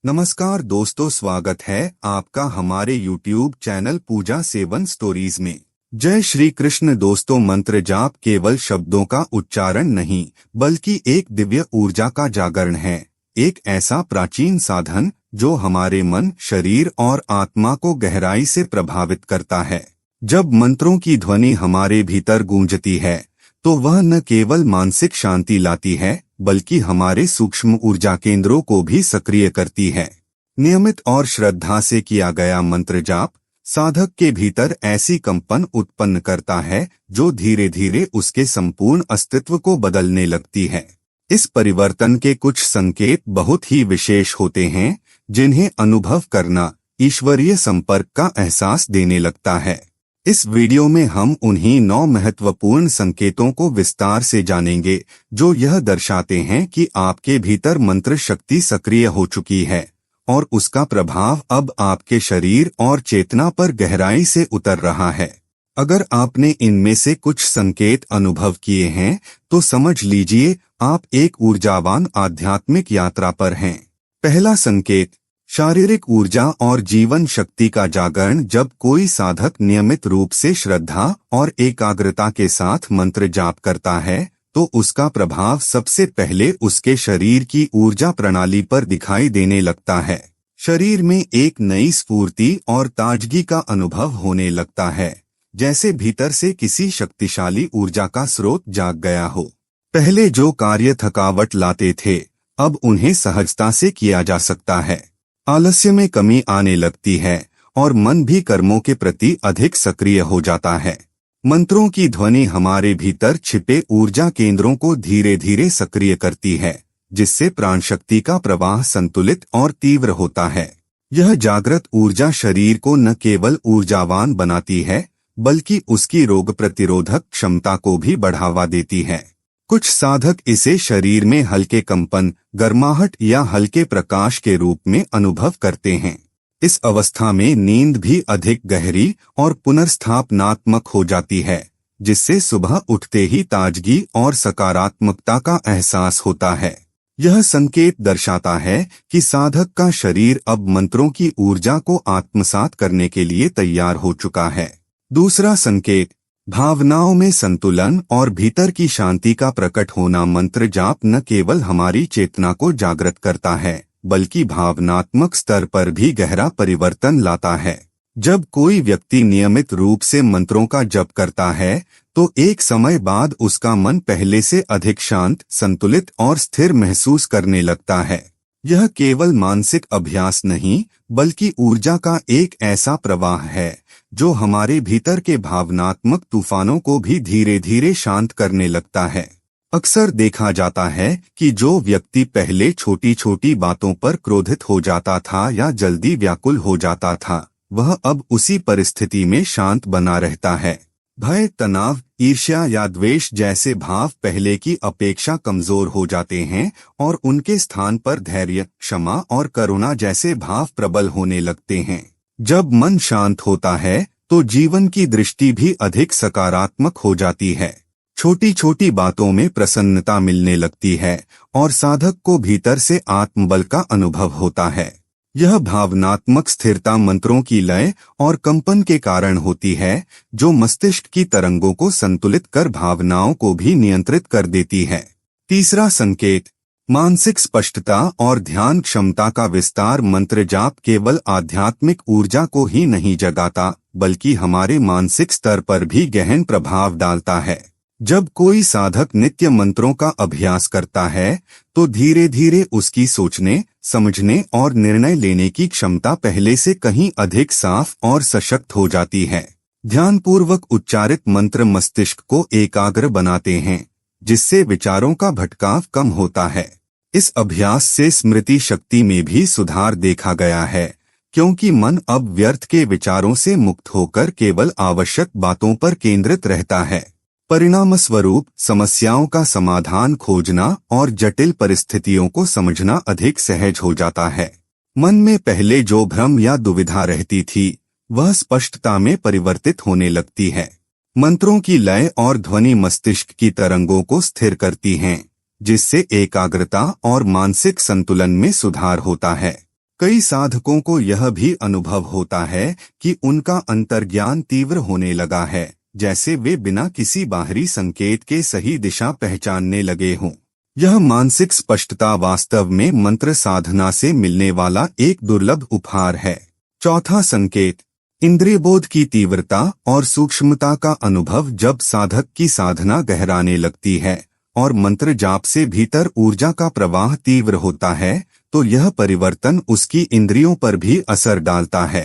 नमस्कार दोस्तों, स्वागत है आपका हमारे YouTube चैनल पूजा सेवन स्टोरीज में। जय श्री कृष्ण दोस्तों, मंत्र जाप केवल शब्दों का उच्चारण नहीं बल्कि एक दिव्य ऊर्जा का जागरण है। एक ऐसा प्राचीन साधन जो हमारे मन, शरीर और आत्मा को गहराई से प्रभावित करता है। जब मंत्रों की ध्वनि हमारे भीतर गूंजती है तो वह न केवल मानसिक शांति लाती है बल्कि हमारे सूक्ष्म ऊर्जा केंद्रों को भी सक्रिय करती है। नियमित और श्रद्धा से किया गया मंत्र जाप साधक के भीतर ऐसी कंपन उत्पन्न करता है जो धीरे धीरे उसके संपूर्ण अस्तित्व को बदलने लगती है। इस परिवर्तन के कुछ संकेत बहुत ही विशेष होते हैं, जिन्हें अनुभव करना ईश्वरीय संपर्क का एहसास देने लगता है। इस वीडियो में हम उन्हीं 9 महत्वपूर्ण संकेतों को विस्तार से जानेंगे जो यह दर्शाते हैं कि आपके भीतर मंत्र शक्ति सक्रिय हो चुकी है और उसका प्रभाव अब आपके शरीर और चेतना पर गहराई से उतर रहा है। अगर आपने इनमें से कुछ संकेत अनुभव किए हैं तो समझ लीजिए आप एक ऊर्जावान आध्यात्मिक यात्रा पर हैं। पहला संकेत, शारीरिक ऊर्जा और जीवन शक्ति का जागरण। जब कोई साधक नियमित रूप से श्रद्धा और एकाग्रता के साथ मंत्र जाप करता है तो उसका प्रभाव सबसे पहले उसके शरीर की ऊर्जा प्रणाली पर दिखाई देने लगता है। शरीर में एक नई स्फूर्ति और ताजगी का अनुभव होने लगता है, जैसे भीतर से किसी शक्तिशाली ऊर्जा का स्रोत जाग गया हो। पहले जो कार्य थकावट लाते थे अब उन्हें सहजता से किया जा सकता है। आलस्य में कमी आने लगती है और मन भी कर्मों के प्रति अधिक सक्रिय हो जाता है। मंत्रों की ध्वनि हमारे भीतर छिपे ऊर्जा केंद्रों को धीरे धीरे सक्रिय करती है, जिससे प्राण शक्ति का प्रवाह संतुलित और तीव्र होता है। यह जागृत ऊर्जा शरीर को न केवल ऊर्जावान बनाती है बल्कि उसकी रोग प्रतिरोधक क्षमता को भी बढ़ावा देती है। कुछ साधक इसे शरीर में हल्के कंपन, गर्माहट या हल्के प्रकाश के रूप में अनुभव करते हैं। इस अवस्था में नींद भी अधिक गहरी और पुनर्स्थापनात्मक हो जाती है, जिससे सुबह उठते ही ताजगी और सकारात्मकता का एहसास होता है। यह संकेत दर्शाता है कि साधक का शरीर अब मंत्रों की ऊर्जा को आत्मसात करने के लिए तैयार हो चुका है। दूसरा संकेत, भावनाओं में संतुलन और भीतर की शांति का प्रकट होना। मंत्र जाप न केवल हमारी चेतना को जागृत करता है बल्कि भावनात्मक स्तर पर भी गहरा परिवर्तन लाता है। जब कोई व्यक्ति नियमित रूप से मंत्रों का जप करता है तो एक समय बाद उसका मन पहले से अधिक शांत, संतुलित और स्थिर महसूस करने लगता है। यह केवल मानसिक अभ्यास नहीं बल्कि ऊर्जा का एक ऐसा प्रवाह है जो हमारे भीतर के भावनात्मक तूफानों को भी धीरे धीरे शांत करने लगता है। अक्सर देखा जाता है कि जो व्यक्ति पहले छोटी छोटी बातों पर क्रोधित हो जाता था या जल्दी व्याकुल हो जाता था, वह अब उसी परिस्थिति में शांत बना रहता है। भय, तनाव, ईर्ष्या या द्वेष जैसे भाव पहले की अपेक्षा कमजोर हो जाते हैं और उनके स्थान पर धैर्य, क्षमा और करुणा जैसे भाव प्रबल होने लगते हैं। जब मन शांत होता है तो जीवन की दृष्टि भी अधिक सकारात्मक हो जाती है। छोटी छोटी बातों में प्रसन्नता मिलने लगती है और साधक को भीतर से आत्मबल का अनुभव होता है। यह भावनात्मक स्थिरता मंत्रों की लय और कंपन के कारण होती है, जो मस्तिष्क की तरंगों को संतुलित कर भावनाओं को भी नियंत्रित कर देती है। तीसरा संकेत, मानसिक स्पष्टता और ध्यान क्षमता का विस्तार। मंत्र जाप केवल आध्यात्मिक ऊर्जा को ही नहीं जगाता बल्कि हमारे मानसिक स्तर पर भी गहन प्रभाव डालता है। जब कोई साधक नित्य मंत्रों का अभ्यास करता है तो धीरे धीरे उसकी सोचने, समझने और निर्णय लेने की क्षमता पहले से कहीं अधिक साफ और सशक्त हो जाती है। ध्यानपूर्वक उच्चारित मंत्र मस्तिष्क को एकाग्र बनाते हैं, जिससे विचारों का भटकाव कम होता है। इस अभ्यास से स्मृति शक्ति में भी सुधार देखा गया है, क्योंकि मन अब व्यर्थ के विचारों से मुक्त होकर केवल आवश्यक बातों पर केंद्रित रहता है। परिणामस्वरूप समस्याओं का समाधान खोजना और जटिल परिस्थितियों को समझना अधिक सहज हो जाता है। मन में पहले जो भ्रम या दुविधा रहती थी वह स्पष्टता में परिवर्तित होने लगती है। मंत्रों की लय और ध्वनि मस्तिष्क की तरंगों को स्थिर करती हैं, जिससे एकाग्रता और मानसिक संतुलन में सुधार होता है। कई साधकों को यह भी अनुभव होता है कि उनका अंतर्ज्ञान तीव्र होने लगा है, जैसे वे बिना किसी बाहरी संकेत के सही दिशा पहचानने लगे हों। यह मानसिक स्पष्टता वास्तव में मंत्र साधना से मिलने वाला एक दुर्लभ उपहार है। चौथा संकेत, इंद्रियबोध की तीव्रता और सूक्ष्मता का अनुभव। जब साधक की साधना गहराने लगती है और मंत्र जाप से भीतर ऊर्जा का प्रवाह तीव्र होता है, तो यह परिवर्तन उसकी इंद्रियों पर भी असर डालता है।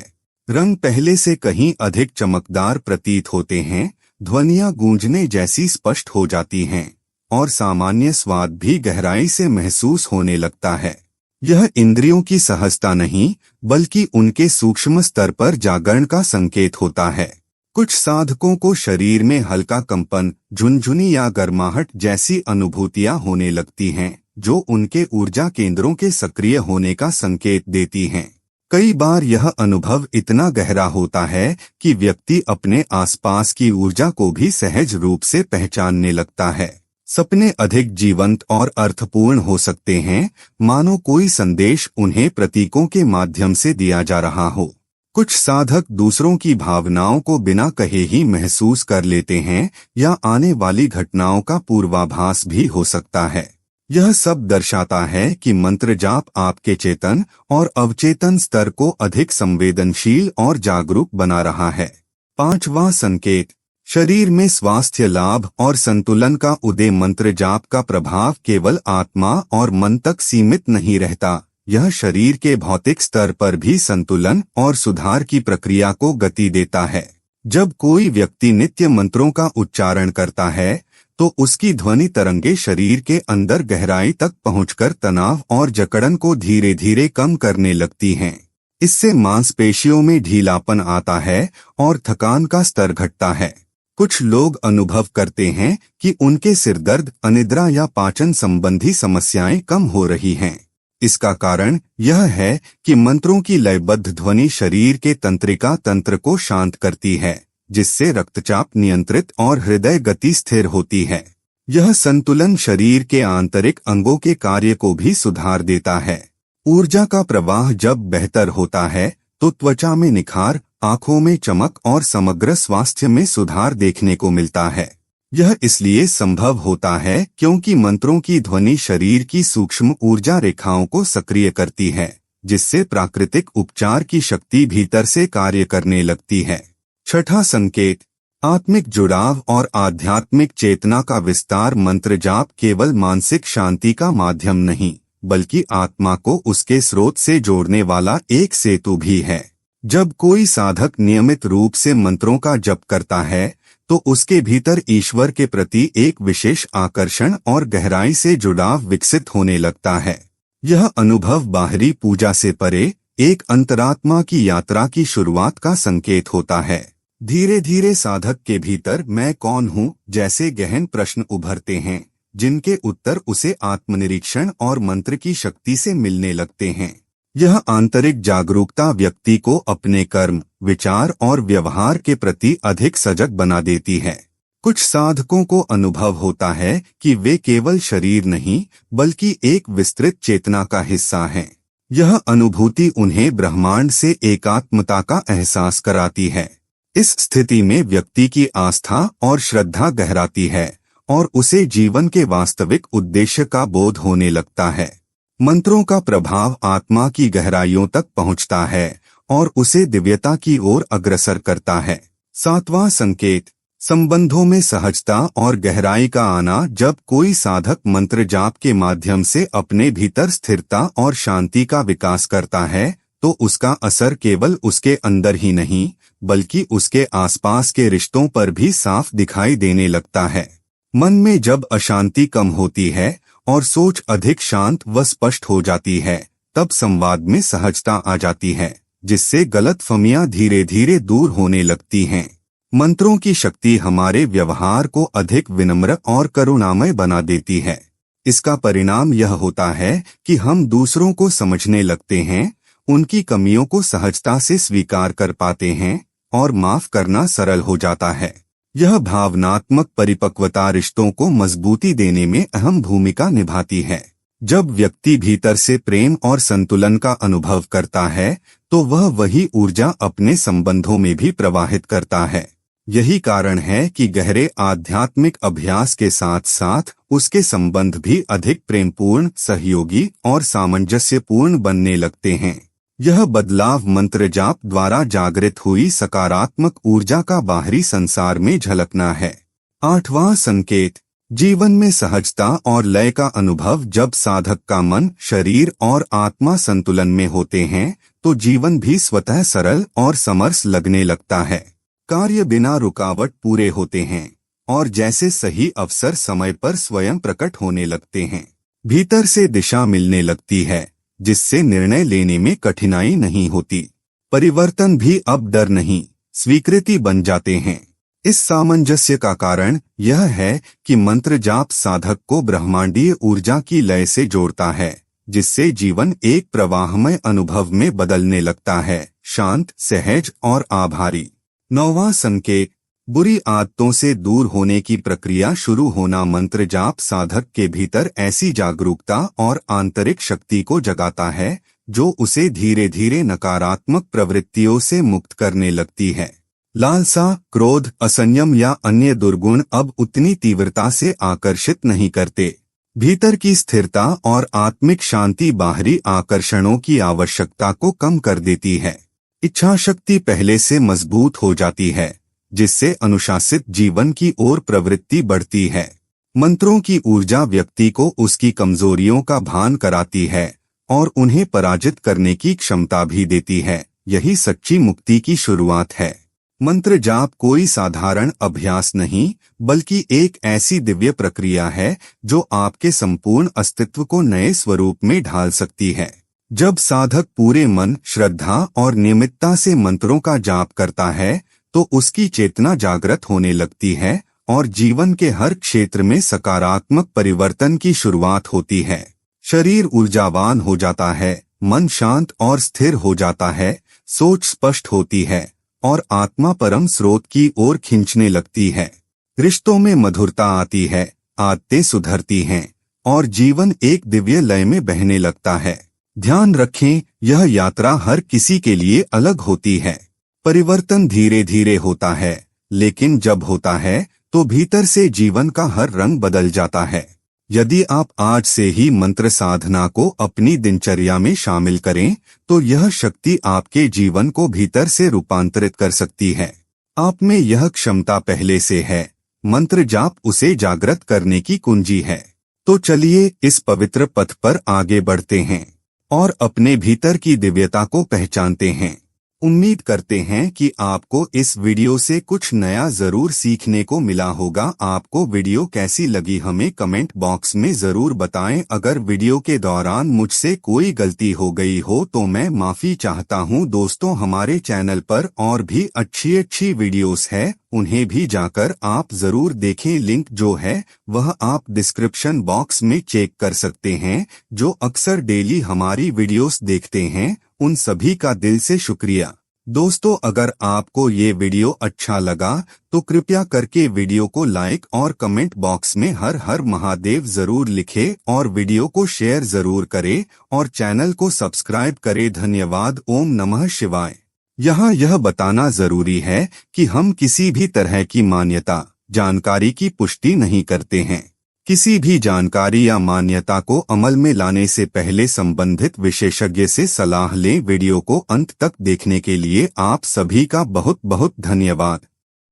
रंग पहले से कहीं अधिक चमकदार प्रतीत होते हैं, ध्वनियां गूंजने जैसी स्पष्ट हो जाती हैं और सामान्य स्वाद भी गहराई से महसूस होने लगता है। यह इंद्रियों की सहजता नहीं, बल्कि उनके सूक्ष्म स्तर पर जागरण का संकेत होता है। कुछ साधकों को शरीर में हल्का कंपन, झुनझुनी या गर्माहट जैसी अनुभूतियां होने लगती हैं, जो उनके ऊर्जा केंद्रों के सक्रिय होने का संकेत देती हैं। कई बार यह अनुभव इतना गहरा होता है कि व्यक्ति अपने आसपास की ऊर्जा को भी सहज रूप से पहचानने लगता है। सपने अधिक जीवंत और अर्थपूर्ण हो सकते हैं, मानो कोई संदेश उन्हें प्रतीकों के माध्यम से दिया जा रहा हो। कुछ साधक दूसरों की भावनाओं को बिना कहे ही महसूस कर लेते हैं या आने वाली घटनाओं का पूर्वाभास भी हो सकता है। यह सब दर्शाता है कि मंत्र जाप आपके चेतन और अवचेतन स्तर को अधिक संवेदनशील और जागरूक बना रहा है। पांचवां संकेत, शरीर में स्वास्थ्य लाभ और संतुलन का उदय। मंत्र जाप का प्रभाव केवल आत्मा और मन तक सीमित नहीं रहता, यह शरीर के भौतिक स्तर पर भी संतुलन और सुधार की प्रक्रिया को गति देता है। जब कोई व्यक्ति नित्य मंत्रों का उच्चारण करता है, तो उसकी ध्वनि तरंगे शरीर के अंदर गहराई तक पहुंचकर तनाव और जकड़न को धीरे धीरे कम करने लगती हैं। इससे मांसपेशियों में ढीलापन आता है और थकान का स्तर घटता है। कुछ लोग अनुभव करते हैं कि उनके सिरदर्द, अनिद्रा या पाचन संबंधी समस्याएं कम हो रही हैं। इसका कारण यह है कि मंत्रों की लयबद्ध ध्वनि शरीर के तंत्रिका तंत्र को शांत करती है, जिससे रक्तचाप नियंत्रित और हृदय गति स्थिर होती है। यह संतुलन शरीर के आंतरिक अंगों के कार्य को भी सुधार देता है। ऊर्जा का प्रवाह जब बेहतर होता है, तो त्वचा में निखार, आंखों में चमक और समग्र स्वास्थ्य में सुधार देखने को मिलता है। यह इसलिए संभव होता है क्योंकि मंत्रों की ध्वनि शरीर की सूक्ष्म ऊर्जा रेखाओं को सक्रिय करती है, जिससे प्राकृतिक उपचार की शक्ति भीतर से कार्य करने लगती है। छठा संकेत, आत्मिक जुड़ाव और आध्यात्मिक चेतना का विस्तार। मंत्र जाप केवल मानसिक शांति का माध्यम नहीं, बल्कि आत्मा को उसके स्रोत से जोड़ने वाला एक सेतु भी है। जब कोई साधक नियमित रूप से मंत्रों का जप करता है, तो उसके भीतर ईश्वर के प्रति एक विशेष आकर्षण और गहराई से जुड़ाव विकसित होने लगता है। यह अनुभव बाहरी पूजा से परे एक अंतरात्मा की यात्रा की शुरुआत का संकेत होता है। धीरे धीरे साधक के भीतर मैं कौन हूँ जैसे गहन प्रश्न उभरते हैं, जिनके उत्तर उसे आत्मनिरीक्षण और मंत्र की शक्ति से मिलने लगते हैं। यह आंतरिक जागरूकता व्यक्ति को अपने कर्म, विचार और व्यवहार के प्रति अधिक सजग बना देती है। कुछ साधकों को अनुभव होता है कि वे केवल शरीर नहीं, बल्कि एक विस्तृत चेतना का हिस्सा हैं। यह अनुभूति उन्हें ब्रह्मांड से एकात्मता का एहसास कराती है। इस स्थिति में व्यक्ति की आस्था और श्रद्धा गहराती है और उसे जीवन के वास्तविक उद्देश्य का बोध होने लगता है। मंत्रों का प्रभाव आत्मा की गहराइयों तक पहुंचता है और उसे दिव्यता की ओर अग्रसर करता है। सातवां संकेत, संबंधों में सहजता और गहराई का आना। जब कोई साधक मंत्र जाप के माध्यम से अपने भीतर स्थिरता और शांति का विकास करता है, तो उसका असर केवल उसके अंदर ही नहीं, बल्कि उसके आसपास के रिश्तों पर भी साफ दिखाई देने लगता है। मन में जब अशांति कम होती है और सोच अधिक शांत व स्पष्ट हो जाती है, तब संवाद में सहजता आ जाती है, जिससे गलतफहमियां धीरे धीरे दूर होने लगती हैं। मंत्रों की शक्ति हमारे व्यवहार को अधिक विनम्र और करुणामय बना देती है। इसका परिणाम यह होता है कि हम दूसरों को समझने लगते हैं, उनकी कमियों को सहजता से स्वीकार कर पाते हैं और माफ करना सरल हो जाता है। यह भावनात्मक परिपक्वता रिश्तों को मजबूती देने में अहम भूमिका निभाती है। जब व्यक्ति भीतर से प्रेम और संतुलन का अनुभव करता है तो वह वही ऊर्जा अपने संबंधों में भी प्रवाहित करता है। यही कारण है कि गहरे आध्यात्मिक अभ्यास के साथ साथ उसके संबंध भी अधिक प्रेमपूर्ण, सहयोगी और सामंजस्यपूर्ण बनने लगते हैं। यह बदलाव मंत्र जाप द्वारा जागृत हुई सकारात्मक ऊर्जा का बाहरी संसार में झलकना है। 8वां संकेत, जीवन में सहजता और लय का अनुभव। जब साधक का मन, शरीर और आत्मा संतुलन में होते हैं तो जीवन भी स्वतः सरल और समरस लगने लगता है। कार्य बिना रुकावट पूरे होते हैं और जैसे सही अवसर समय पर स्वयं प्रकट होने लगते हैं। भीतर से दिशा मिलने लगती है जिससे निर्णय लेने में कठिनाई नहीं होती। परिवर्तन भी अब डर नहीं, स्वीकृति बन जाते हैं। इस सामंजस्य का कारण यह है कि मंत्र जाप साधक को ब्रह्मांडीय ऊर्जा की लय से जोड़ता है, जिससे जीवन एक प्रवाहमय अनुभव में बदलने लगता है, शांत, सहज और आभारी। 9वां संकेत, बुरी आदतों से दूर होने की प्रक्रिया शुरू होना। मंत्र जाप साधक के भीतर ऐसी जागरूकता और आंतरिक शक्ति को जगाता है जो उसे धीरे धीरे नकारात्मक प्रवृत्तियों से मुक्त करने लगती है। लालसा, क्रोध, असंयम या अन्य दुर्गुण अब उतनी तीव्रता से आकर्षित नहीं करते। भीतर की स्थिरता और आत्मिक शांति बाहरी आकर्षणों की आवश्यकता को कम कर देती है। इच्छा शक्ति पहले से मजबूत हो जाती है, जिससे अनुशासित जीवन की ओर प्रवृत्ति बढ़ती है। मंत्रों की ऊर्जा व्यक्ति को उसकी कमजोरियों का भान कराती है और उन्हें पराजित करने की क्षमता भी देती है। यही सच्ची मुक्ति की शुरुआत है। मंत्र जाप कोई साधारण अभ्यास नहीं, बल्कि एक ऐसी दिव्य प्रक्रिया है जो आपके संपूर्ण अस्तित्व को नए स्वरूप में ढाल सकती है। जब साधक पूरे मन, श्रद्धा और नियमितता से मंत्रों का जाप करता है तो उसकी चेतना जागृत होने लगती है और जीवन के हर क्षेत्र में सकारात्मक परिवर्तन की शुरुआत होती है। शरीर ऊर्जावान हो जाता है, मन शांत और स्थिर हो जाता है, सोच स्पष्ट होती है और आत्मा परम स्रोत की ओर खींचने लगती है। रिश्तों में मधुरता आती है, आदतें सुधरती हैं और जीवन एक दिव्य लय में बहने लगता है। ध्यान रखें, यह यात्रा हर किसी के लिए अलग होती है। परिवर्तन धीरे धीरे होता है, लेकिन जब होता है तो भीतर से जीवन का हर रंग बदल जाता है। यदि आप आज से ही मंत्र साधना को अपनी दिनचर्या में शामिल करें तो यह शक्ति आपके जीवन को भीतर से रूपांतरित कर सकती है। आप में यह क्षमता पहले से है, मंत्र जाप उसे जागृत करने की कुंजी है। तो चलिए इस पवित्र पथ पर आगे बढ़ते हैं और अपने भीतर की दिव्यता को पहचानते हैं। उम्मीद करते हैं कि आपको इस वीडियो से कुछ नया जरूर सीखने को मिला होगा। आपको वीडियो कैसी लगी हमें कमेंट बॉक्स में जरूर बताएं। अगर वीडियो के दौरान मुझसे कोई गलती हो गई हो तो मैं माफी चाहता हूं। दोस्तों, हमारे चैनल पर और भी अच्छी वीडियोस है, उन्हें भी जाकर आप जरूर देखें। लिंक जो है वह आप डिस्क्रिप्शन बॉक्स में चेक कर सकते हैं। जो अक्सर डेली हमारी वीडियोस देखते हैं उन सभी का दिल से शुक्रिया। दोस्तों, अगर आपको ये वीडियो अच्छा लगा तो कृपया करके वीडियो को लाइक और कमेंट बॉक्स में हर हर महादेव जरूर लिखें और वीडियो को शेयर जरूर करें और चैनल को सब्सक्राइब करें। धन्यवाद। ओम नमः शिवाय। यहाँ यह बताना जरूरी है कि हम किसी भी तरह की मान्यता, जानकारी की पुष्टि नहीं करते हैं। किसी भी जानकारी या मान्यता को अमल में लाने से पहले संबंधित विशेषज्ञ से सलाह लें। वीडियो को अंत तक देखने के लिए आप सभी का बहुत बहुत धन्यवाद।